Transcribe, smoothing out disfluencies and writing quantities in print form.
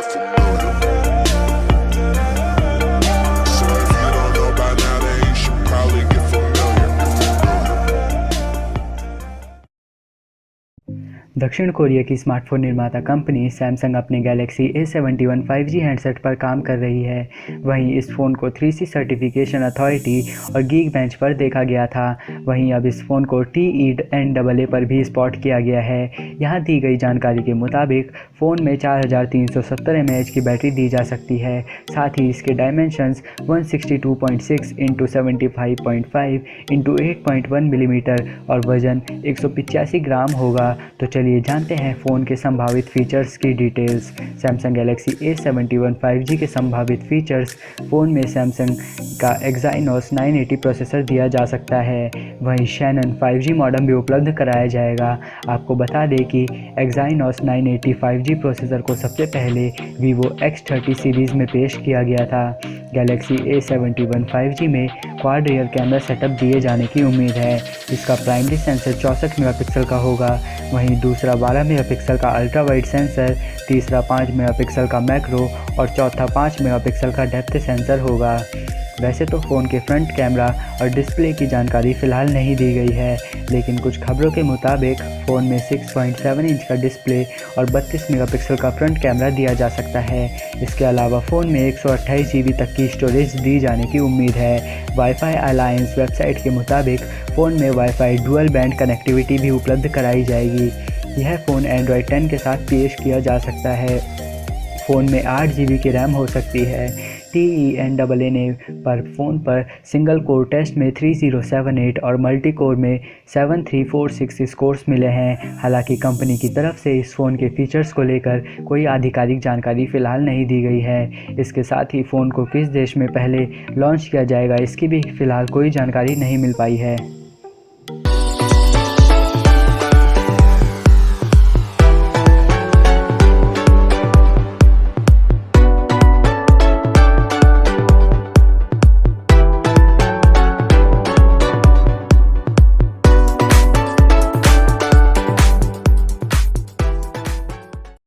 get familiar. So if you don't know by now, then you should probably get familiar. दक्षिण Korea की smartphone निर्माता company Samsung अपने Galaxy A71 5G handset पर काम कर रही है। वहीं इस फ़ोन को 3C सर्टिफिकेशन अथॉरिटी और गीक बेंच पर देखा गया था। वहीं अब इस फ़ोन को TENAA पर भी स्पॉट किया गया है। यहाँ दी गई जानकारी के मुताबिक फ़ोन में 4370 mAh की बैटरी दी जा सकती है। साथ ही इसके डायमेंशंस 162.6 × 75.5 × 8.1 मिलीमीटर और वज़न 185 ग्राम होगा। तो चलिए जानते हैं फ़ोन के संभावित फीचर्स की details. Samsung Galaxy A71 5G के संभावित फीचर्स। फ़ोन में सैमसंग का Exynos 980 प्रोसेसर दिया जा सकता है। वहीं शैनन 5G मॉडेम भी उपलब्ध कराया जाएगा। आपको बता दें कि Exynos 980 5G प्रोसेसर को सबसे पहले Vivo X30 सीरीज़ में पेश किया गया था। गैलेक्सी A71 5G में क्वाड रियर कैमरा सेटअप दिए जाने की उम्मीद है। इसका प्राइमरी सेंसर 64 मेगापिक्सल का होगा, वहीं दूसरा 12 मेगापिक्सल का अल्ट्रा वाइड सेंसर, तीसरा 5 मेगापिक्सल का मैक्रो और चौथा 5 मेगापिक्सल का डेप्थ सेंसर होगा। वैसे तो फ़ोन के फ्रंट कैमरा और डिस्प्ले की जानकारी फ़िलहाल नहीं दी गई है, लेकिन कुछ खबरों के मुताबिक फ़ोन में 6.7 इंच का डिस्प्ले और 32 मेगापिक्सल का फ्रंट कैमरा दिया जा सकता है। इसके अलावा फ़ोन में 128 GB तक की स्टोरेज दी जाने की उम्मीद है। वाईफाई अलायंस वेबसाइट के मुताबिक फ़ोन में वाईफाई डुअल बैंड कनेक्टिविटी भी उपलब्ध कराई जाएगी। यह फ़ोन एंड्रॉयड 10 के साथ पेश किया जा सकता है। फ़ोन में 8 GB की रैम हो सकती है। TENAA पर फ़ोन पर सिंगल कोर टेस्ट में 3078 और मल्टी कोर में 7346 स्कोर्स मिले हैं। हालांकि कंपनी की तरफ से इस फ़ोन के फीचर्स को लेकर कोई आधिकारिक जानकारी फ़िलहाल नहीं दी गई है। इसके साथ ही फ़ोन को किस देश में पहले लॉन्च किया जाएगा, इसकी भी फ़िलहाल कोई जानकारी नहीं मिल पाई है।